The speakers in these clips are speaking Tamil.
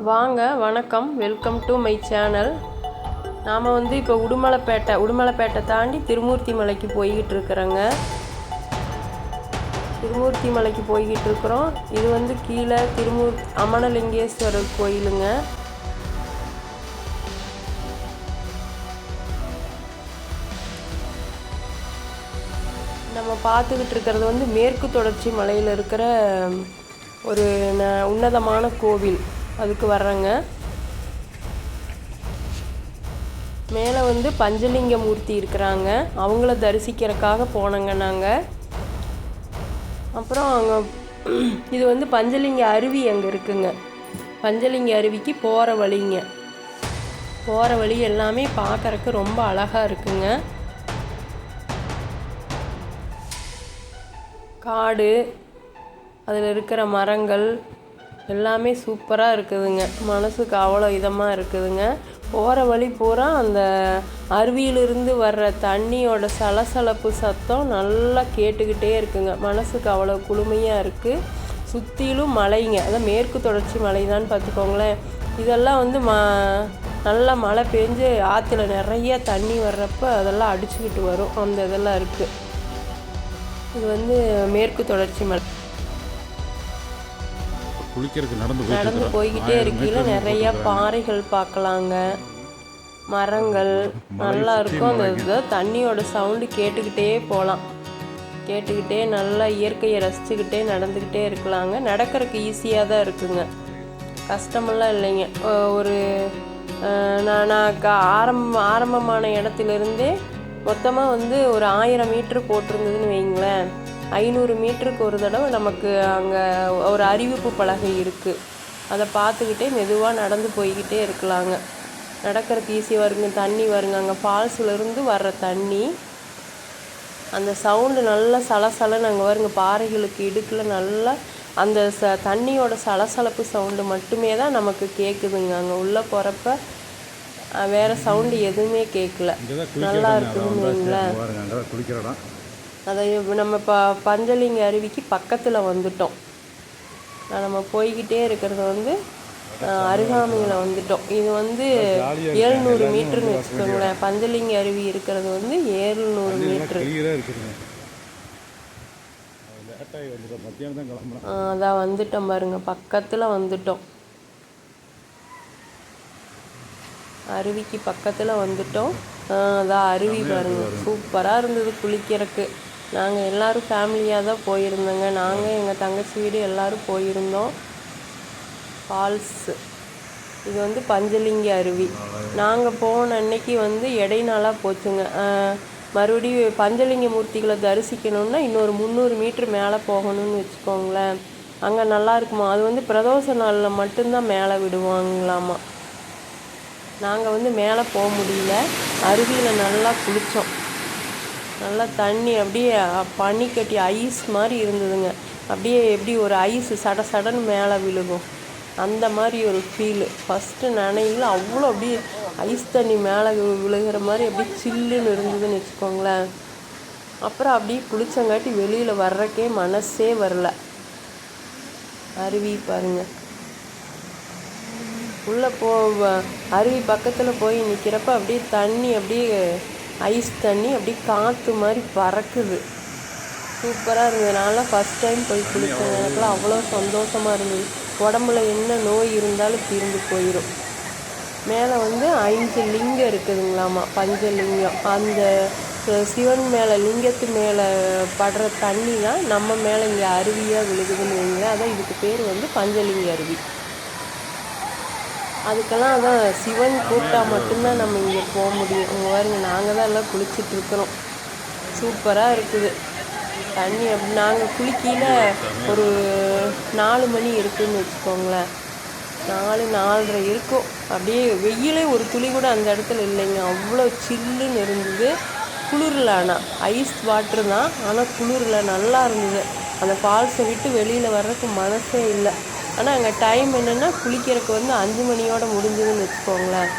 வாங்க, வணக்கம், வெல்கம் டு மை சேனல். நாம் இப்போ உடுமலைப்பேட்டை தாண்டி திருமூர்த்தி மலைக்கு போய்கிட்டு இருக்கிறோங்க. திருமூர்த்தி மலைக்கு போய்கிட்டு இருக்கிறோம். இது கீழே அமனலிங்கேஸ்வரர் கோயிலுங்க. நம்ம பார்த்துக்கிட்டு இருக்கிறது மேற்கு தொடர்ச்சி மலையில் இருக்கிற ஒரு உன்னதமான கோவில். அதுக்கு வர்றேங்க. மேலே பஞ்சலிங்க மூர்த்தி இருக்கிறாங்க. அவங்கள தரிசிக்கிறதுக்காக போனோங்க நாங்கள். அப்புறம் அங்கே இது பஞ்சலிங்க அருவி அங்கே இருக்குங்க. பஞ்சலிங்க அருவிக்கு போகிற வழிங்க. போகிற வழி எல்லாமே பார்க்குறக்கு ரொம்ப அழகாக இருக்குங்க. காடு, அதில் இருக்கிற மரங்கள் எல்லாமே சூப்பராக இருக்குதுங்க. மனசுக்கு அவ்வளோ இதமாக இருக்குதுங்க. போகிற வழி பூரா அந்த அருவியிலிருந்து வர்ற தண்ணியோட சலசலப்பு சத்தம் நல்லா கேட்டுக்கிட்டே இருக்குங்க. மனசுக்கு அவ்வளோ குளுமையாக இருக்குது. சுற்றிலும் மலைங்க. அதான் மேற்கு தொடர்ச்சி மலை தான் பார்த்துக்கோங்களேன். இதெல்லாம் நல்லா மழை பெஞ்சு ஆற்றுல நிறைய தண்ணி வர்றப்ப அதெல்லாம் அடிச்சுக்கிட்டு வரும். அந்த இதெல்லாம் இருக்குது. இது மேற்கு தொடர்ச்சி மலை. நடந்து போய்கிட்டே இருக்கையில நிறைய பாறைகள் பார்க்கலாங்க. மரங்கள் நல்லா இருக்கும். அந்த தண்ணியோட சவுண்டு கேட்டுக்கிட்டே போகலாம். கேட்டுக்கிட்டே நல்லா இயற்கையை ரசிச்சுக்கிட்டே நடந்துக்கிட்டே இருக்கலாங்க. நடக்கிறதுக்கு ஈஸியாக தான் இருக்குங்க. கஷ்டமெல்லாம் இல்லைங்க. ஒரு நான் ஆரம்பமான இடத்துலேருந்தே மொத்தமாக ஒரு 1000 மீட்ரு போட்டிருந்ததுன்னு வைங்களேன். 500 மீட்டருக்கு ஒரு தடவை நமக்கு அங்கே ஒரு அறிவிப்பு பலகை இருக்குது. அதை பார்த்துக்கிட்டே மெதுவாக நடந்து போய்கிட்டே இருக்கலாங்க. நடக்கிறதுக்கு ஈஸியாக வருங்க. தண்ணி வருங்க. அங்கே ஃபால்ஸ்லேருந்து வர்ற தண்ணி அந்த சவுண்டு நல்லா சலசலன்னு அங்கே வருங்க. பாறைகளுக்கு இடுக்கில் நல்லா அந்த தண்ணியோட சலசலப்பு சவுண்டு மட்டுமே தான் நமக்கு கேட்குதுங்க. அங்கே உள்ளே போகிறப்ப வேறு சவுண்டு எதுவுமே கேட்கல. நல்லா இருக்குதுன்னு வைங்களேன். அதை நம்ம பஞ்சலிங்க அருவிக்கு பக்கத்தில் வந்துட்டோம். நம்ம போய்கிட்டே இருக்கிறது அருகாமையில் வந்துட்டோம். இது 700 மீட்டருன்னு வச்சுக்கோங்களேன். பஞ்சலிங்க அருவி இருக்கிறது 700 மீட்ரு. அதான் வந்துட்டோம் பாருங்க. பக்கத்தில் வந்துட்டோம். அருவிக்கு பக்கத்தில் வந்துட்டோம். அதான் அருவி பாருங்க. சூப்பராக இருந்தது குளிக்கிறதுக்கு. நாங்கள் எல்லோரும் ஃபேமிலியாக தான் போயிருந்தோங்க. நாங்கள் எங்கள் தங்கச்சி வீடு எல்லோரும் போயிருந்தோம். ஃபால்ஸு இது பஞ்சலிங்க அருவி. நாங்கள் போன அன்னைக்கு இடைநாளாக போச்சுங்க. மறுபடியும் பஞ்சலிங்க மூர்த்திகளை தரிசிக்கணுன்னா இன்னொரு 300 மீட்ரு மேலே போகணும்னு வச்சுக்கோங்களேன். அங்கே நல்லா இருக்குமா. அது பிரதோஷ நாளில் மட்டும்தான் மேலே விடுவாங்களாமா. நாங்கள் மேலே போக முடியல. அருவியில் நல்லா குளித்தோம். நல்லா தண்ணி அப்படியே பனிக்கட்டி ஐஸ் மாதிரி இருந்ததுங்க. அப்படியே எப்படி ஒரு ஐஸ் சடன்னு மேலே விழுகும் அந்த மாதிரி ஒரு ஃபீலு. ஃபஸ்ட்டு நனையில் அவ்வளோ அப்படியே ஐஸ் தண்ணி மேலே விழுகிற மாதிரி அப்படியே சில்லுன்னு இருந்ததுன்னு வச்சுக்கோங்களேன். அப்புறம் அப்படியே குளித்தங்காட்டி வெளியில் வர்றக்கே மனசே வரல. அருவி பாருங்கள். உள்ளே அருவி பக்கத்தில் போய் நிற்கிறப்ப அப்படியே தண்ணி அப்படியே ஐஸ் தண்ணி அப்படியே காற்று மாதிரி பறக்குது. சூப்பராக இருந்தது. நான்லாம் ஃபஸ்ட் டைம் போய் குளித்தேன். எனக்குலாம் அவ்வளோ சந்தோஷமாக இருந்தது. உடம்புல என்ன நோய் இருந்தாலும் தீர்ந்து போயிடும். மேலே 5 லிங்கம் இருக்குதுங்களாமா. பஞ்சலிங்கம். அந்த சிவன் மேலே லிங்கத்து மேலே படுற தண்ணி தான் நம்ம மேலே இங்கே அருவியாக விழுகுதுன்னு வைங்களேன். அதான் இதுக்கு பேர் பஞ்சலிங்க அருவி. அதுக்கெல்லாம் அதான் சிவன் கூப்பிட்டா மட்டும்தான் நம்ம இங்கே போக முடியும். இங்கே பாருங்க. நாங்கள் தான் எல்லாம் குளிச்சிட்ருக்குறோம். சூப்பராக இருக்குது தண்ணி. அப்படி நாங்கள் குளிக்கையில் ஒரு 4 மணி இருக்குதுன்னு வச்சுக்கோங்களேன். 4-4:30 இருக்கும். அப்படியே வெயிலே ஒரு துளி கூட அந்த இடத்துல இல்லைங்க. அவ்வளோ சில்லுன்னு இருந்தது. குளிரில் ஆனால் ஐஸ் வாட்ரு தான். ஆனால் குளிரில் நல்லா இருந்தது. அந்த ஃபால்ஸை விட்டு வெளியில் வர்றதுக்கு மனசே இல்லை. ஆனால் அங்கே டைம் என்னென்னா குளிக்கிறதுக்கு 5 மணியோடு முடிஞ்சதுன்னு வச்சுக்கோங்களேன்.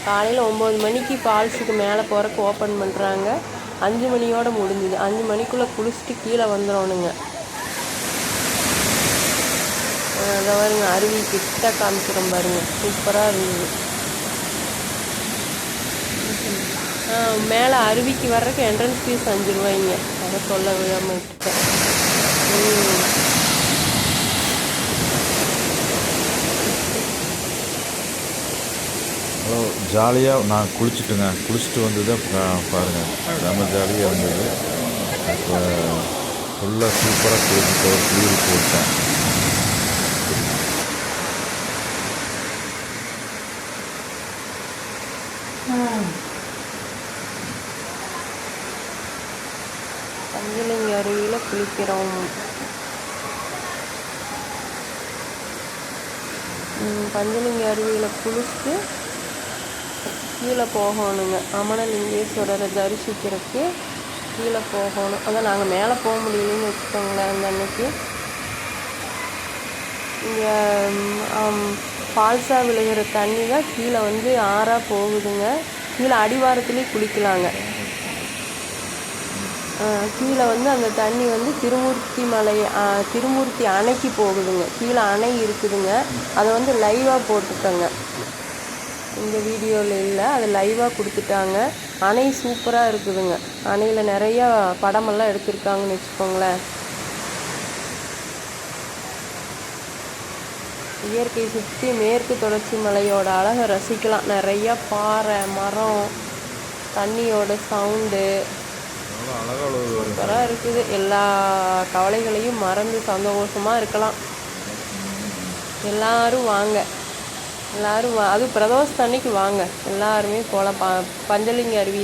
காலையில் 9 மணிக்கு ஃபால்ஸுக்கு மேலே போகிறக்கு ஓப்பன் பண்ணுறாங்க. 5 மணியோடு முடிஞ்சுது. 5 மணிக்குள்ளே குளிச்சுட்டு கீழே வந்துடணுங்க. அதை பாருங்க, அருவி கிட்ட காமிக்கிறோம் பாருங்க, சூப்பராக இருந்தது. மேலே அருவிக்கு வர்றதுக்கு என்ட்ரன்ஸ் ஃபீஸ் 5 ரூபாய்ங்க. அதை சொல்ல விடாமல் விட்டுட்டேன். ஜாலியாக நான் குளிச்சுட்டுங்க. குளிச்சுட்டு வந்து தான் பாருங்கள், ரொம்ப ஜாலியாக இருந்தது. இப்போ ஃபுல்லாக சூப்பராக குளிச்சுட்டு ஒரு குளிர் போட்டேன். பஞ்சலிங்க அருவியில் குளிக்கிறோம். பஞ்சலிங்க அருவியில் குளிச்சுட்டு கீழே போகணுங்க. அமனலிங்கேஸ்வரரை தரிசிக்கிறதுக்கு கீழே போகணும். அதான் நாங்கள் மேலே போக முடியலன்னு வச்சுக்கோங்களேன். அந்த அன்னைக்கு இங்கே ஃபால்ஸாக விழுகிற தண்ணி தான் கீழே வந்து ஆறாக போகுதுங்க. கீழே அடிவாரத்துலேயே குளிக்கலாங்க. கீழே வந்து அந்த தண்ணி வந்து திருமூர்த்தி அணைக்கு போகுதுங்க. கீழே அணை இருக்குதுங்க. அதை வந்து லைவாக போட்டுட்டோங்க. இந்த வீடியோவில் இல்லை, அது லைவாக கொடுத்துட்டாங்க. அணை சூப்பராக இருக்குதுங்க. அணையில் நிறையா படமெல்லாம் எடுத்திருக்காங்கன்னு வச்சுக்கோங்களேன். இயற்கை சுற்றி மேற்கு தொடர்ச்சி மலையோட அழகை ரசிக்கலாம். நிறையா பாறை, மரம், தண்ணியோட சவுண்டு சூப்பராக இருக்குது. எல்லா கவலைகளையும் மறந்து சந்தோஷமாக இருக்கலாம். எல்லோரும் வாங்க, எல்லோரும் அதுவும் பிரதோஷத்து அன்னைக்கு வாங்க, எல்லாருமே போகலாம். பஞ்சலிங்க அருவி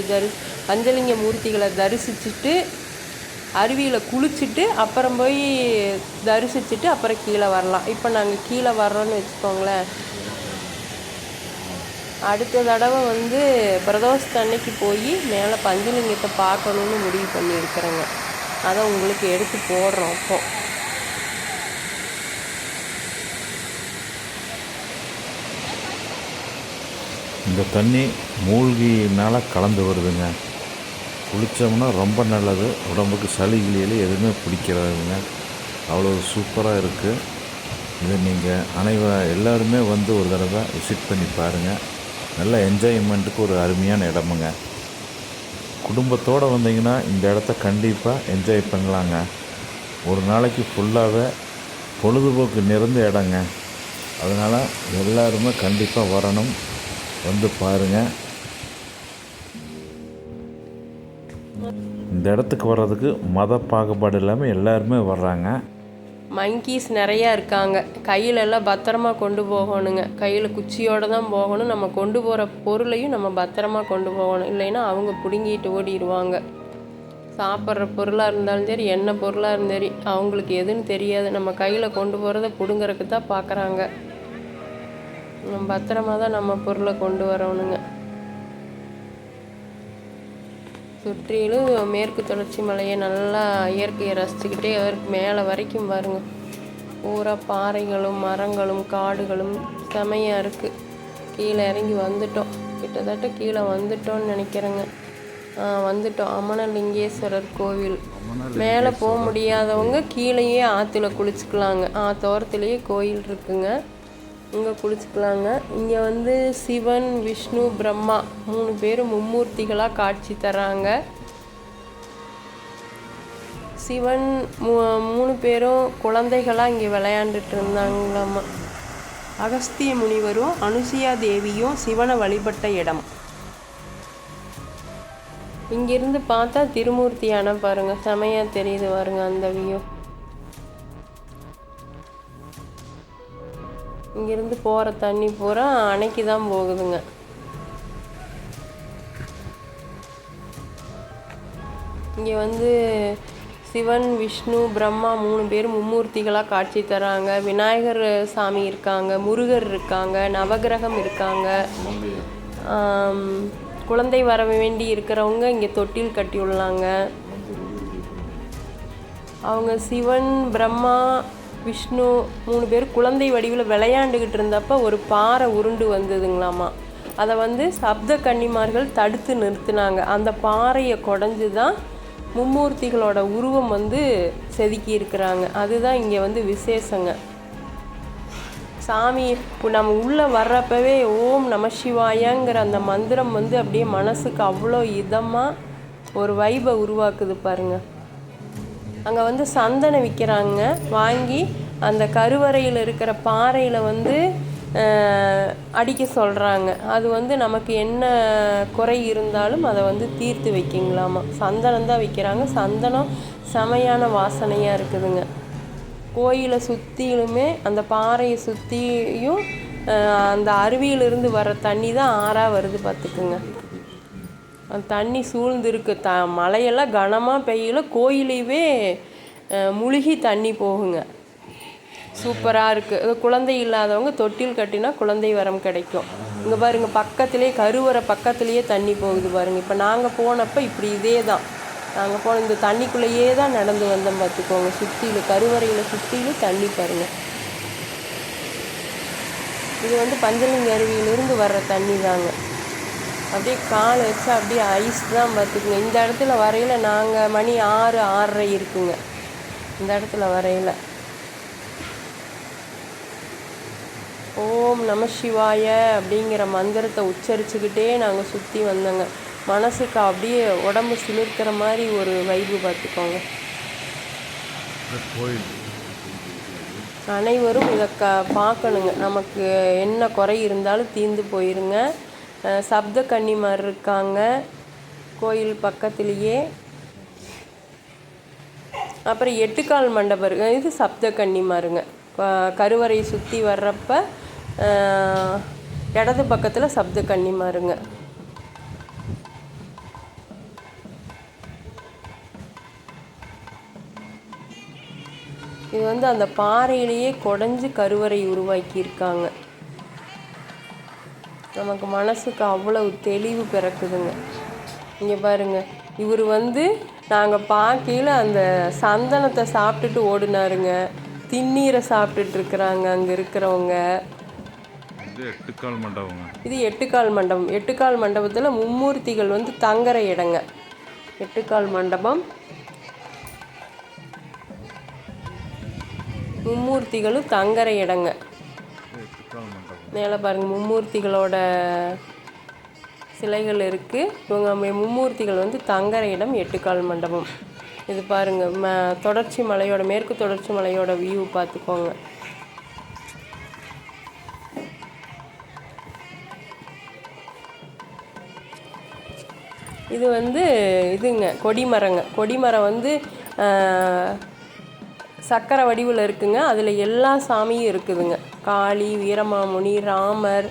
பஞ்சலிங்க மூர்த்திகளை தரிசிச்சுட்டு அருவியில் குளிச்சுட்டு அப்புறம் போய் தரிசிச்சுட்டு அப்புறம் கீழே வரலாம். இப்போ நாங்கள் கீழே வர்றோன்னு வச்சுக்கோங்களேன். அடுத்த தடவை வந்து பிரதோஷத்து அன்னைக்கு போய் மேலே பஞ்சலிங்கத்தை பார்க்கணுன்னு முடிவு பண்ணியிருக்கிறேங்க. அதை உங்களுக்கு எடுத்து போடுறோம். அப்போது இந்த தண்ணி மூழ்கினால் கலந்து வருதுங்க. குளித்தோம்னா ரொம்ப நல்லது. உடம்புக்கு சளி கிளியில் எதுவுமே பிடிக்கிறாதுங்க. அவ்வளோ சூப்பராக இருக்குது. இதை நீங்கள் எல்லாருமே வந்து ஒரு தடவை விசிட் பண்ணி பாருங்கள். நல்ல என்ஜாய்மெண்ட்டுக்கு ஒரு அருமையான இடமுங்க. குடும்பத்தோடு வந்தீங்கன்னா இந்த இடத்த கண்டிப்பாக என்ஜாய் பண்ணலாங்க. ஒரு நாளைக்கு ஃபுல்லாகவே பொழுதுபோக்கு நிறைந்த இடங்க. அதனால் எல்லாருமே கண்டிப்பாக வரணும், வந்து பாருங்கள். இந்த இடத்துக்கு வர்றதுக்கு மத பாகுபாடு இல்லாமல் எல்லாருமே வர்றாங்க. மங்கீஸ் நிறையா இருக்காங்க. கையிலெல்லாம் பத்திரமா கொண்டு போகணுங்க. கையில் குச்சியோடு தான் போகணும். நம்ம கொண்டு போகிற பொருளையும் நம்ம பத்திரமா கொண்டு போகணும். இல்லைன்னா அவங்க பிடுங்கிட்டு ஓடிடுவாங்க. சாப்பிட்ற பொருளாக இருந்தாலும் சரி, என்ன பொருளாக இருந்தாலும் சரி, அவங்களுக்கு எதுன்னு தெரியாது. நம்ம கையில் கொண்டு போகிறத பிடுங்கிறதுக்கு தான் பார்க்குறாங்க. நம்ம பத்திரமா தான் நம்ம பொருளை கொண்டு வரணுங்க. சுற்றிலும் மேற்கு தொடர்ச்சி மலையை நல்லா இயற்கையை ரசிச்சுக்கிட்டே அதற்கு மேலே வரைக்கும் பாருங்கள். பூரா பாறைகளும் மரங்களும் காடுகளும் செமையாக இருக்குது. கீழே இறங்கி வந்துட்டோம். கிட்டத்தட்ட கீழே வந்துட்டோன்னு நினைக்கிறேங்க. வந்துட்டோம். அமனலிங்கேஸ்வரர் கோவில். மேலே போக முடியாதவங்க கீழேயே ஆற்றுல குளிச்சுக்கலாங்க. ஆற்றோரத்துலேயே கோயில் இருக்குங்க, இங்கே குளிச்சுக்கலாங்க. இங்கே வந்து சிவன், விஷ்ணு, பிரம்மா 3 பேரும் மும்மூர்த்திகளாக காட்சி தராங்க. சிவன் 3 பேரும் குழந்தைகளாக இங்கே விளையாண்டுட்டு இருந்தாங்களாம்மா. அகஸ்திய முனிவரும் அனுசுயா தேவியும் சிவனை வழிபட்ட இடம். இங்கிருந்து பார்த்தா திருமூர்த்தி அணை பாருங்கள், செமையாக தெரியுது பாருங்க அந்த வியூ. இங்கேருந்து போகிற தண்ணி பூரா அணைக்கு தான் போகுதுங்க. இங்கே வந்து சிவன், விஷ்ணு, பிரம்மா 3 பேரும் மும்மூர்த்திகளாக காட்சி தராங்க. விநாயகர் சாமி இருக்காங்க, முருகர் இருக்காங்க, நவகிரகம் இருக்காங்க. குழந்தை வர வேண்டி இருக்கிறவங்க இங்கே தொட்டில் கட்டி உள்ளாங்க. அவங்க சிவன், பிரம்மா, விஷ்ணு 3 பேர் குழந்தை வடிவில் விளையாண்டுக்கிட்டு இருந்தப்போ ஒரு பாறை உருண்டு வந்ததுங்களாமா. அதை வந்து சப்த கன்னிமார்கள் தடுத்து நிறுத்தினாங்க. அந்த பாறையை குடஞ்சி தான் மும்மூர்த்திகளோட உருவம் வந்து செதுக்கி இருக்கிறாங்க. அதுதான் இங்கே வந்து விசேஷங்க. சாமி நம்ம உள்ளே வர்றப்பவே ஓம் நம சிவாயங்கிற அந்த மந்திரம் வந்து அப்படியே மனசுக்கு அவ்வளோ இதமாக ஒரு வைபை உருவாக்குது பாருங்கள். அங்கே வந்து சந்தனம் விற்கிறாங்க, வாங்கி அந்த கருவறையில் இருக்கிற பாறையில் வந்து அடிக்க சொல்கிறாங்க. அது வந்து நமக்கு என்ன குறை இருந்தாலும் அதை வந்து தீர்த்து வைக்கிங்களாமா. சந்தனம் தான் விற்கிறாங்க. சந்தனம் செமையான வாசனையாக இருக்குதுங்க. கோயிலை சுற்றிலுமே அந்த பாறையை சுற்றியும் அந்த அருவியிலிருந்து வர தண்ணி தான் ஆறாக வருது பார்த்துக்குங்க. அந்த தண்ணி சூழ்ந்துருக்கு. மழையெல்லாம் கனமாக பெய்யல, கோயிலையே முழுகி தண்ணி போகுங்க. சூப்பராக இருக்குது. குழந்தை இல்லாதவங்க தொட்டில் கட்டினா குழந்தை வரம் கிடைக்கும். இங்கே பாருங்கள், பக்கத்துலேயே கருவறை பக்கத்துலேயே தண்ணி போகுது பாருங்கள். இப்போ நாங்கள் போனப்போ இப்படி இதே தான், நாங்கள் போன இந்த தண்ணிக்குள்ளேயே தான் நடந்து வந்தோம் பார்த்துக்கோங்க. சுற்றிலும் கருவறையில் சுற்றிலும் தண்ணி பாருங்கள். இது வந்து பஞ்சலிங்க அருவியிலிருந்து வர்ற தண்ணி தாங்க. அப்படியே கால் வச்சா அப்படியே ஐஸ் தான் பார்த்துக்குங்க. இந்த இடத்துல வரையில் நாங்கள் மணி 6, 6:30 இருக்குங்க இந்த இடத்துல வரையில். ஓம் நம சிவாய அப்படிங்கிற மந்திரத்தை உச்சரிச்சுக்கிட்டே நாங்கள் சுற்றி வந்தோங்க. மனசுக்கு அப்படியே உடம்பு சிலிர்க்கிற மாதிரி ஒரு வைப்பு பார்த்துக்கோங்க. அனைவரும் இதை பார்க்கணுங்க. நமக்கு என்ன குறை இருந்தாலும் தீர்ந்து போயிருங்க. சப்த கன்னிமார் இருக்காங்க கோயில் பக்கத்துலேயே. அப்புறம் 8 கால் மண்டபம் இருக்கு. இது சப்த கன்னிமாருங்க. கருவறையை சுற்றி வர்றப்ப இடது பக்கத்தில் சப்த கன்னிமாருங்க. இது வந்து அந்த பாறையிலேயே குடஞ்சி கருவறை உருவாக்கியிருக்காங்க. நமக்கு மனசுக்கு அவ்வளவு தெளிவு பிறக்குதுங்க. இங்கே பாருங்கள், இவர் வந்து நாங்கள் பார்க்கையில் அந்த சந்தனத்தை சாப்பிட்டுட்டு ஓடினாருங்க. திண்ணீரை சாப்பிட்டுட்ருக்குறாங்க அங்கே இருக்கிறவங்க. இது 8 கால் மண்டபம். இது 8 கால் மண்டபம். 8 கால் மண்டபத்தில் மும்மூர்த்திகள் வந்து தங்குற இடங்க. 8 கால் மண்டபம், மும்மூர்த்திகளும் தங்குற இடங்க. மேலே பாருங்கள், மும்மூர்த்திகளோட சிலைகள் இருக்குது. இவங்க மும்மூர்த்திகள் வந்து தங்குற இடம் 8 கால் மண்டபம். இது பாருங்கள், தொடர்ச்சி மலையோட மேற்கு தொடர்ச்சி மலையோட வியூ பார்த்துக்கோங்க. இது வந்து இதுங்க கொடிமரங்க. கொடிமரம் வந்து சக்கரை வடிவில் இருக்குங்க. அதில் எல்லா சாமியும் இருக்குதுங்க. காளி, வீரமாமுனி, ராமர்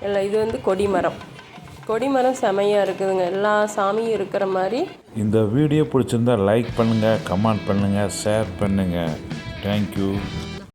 எல்லாம். இது வந்து கொடிமரம். கொடிமரம் செமையாக இருக்குதுங்க. எல்லா சாமியும் இருக்கிற மாதிரி. இந்த வீடியோ பிடிச்சிருந்தா லைக் பண்ணுங்கள், கமெண்ட் பண்ணுங்கள், ஷேர் பண்ணுங்கள். தேங்க்யூ.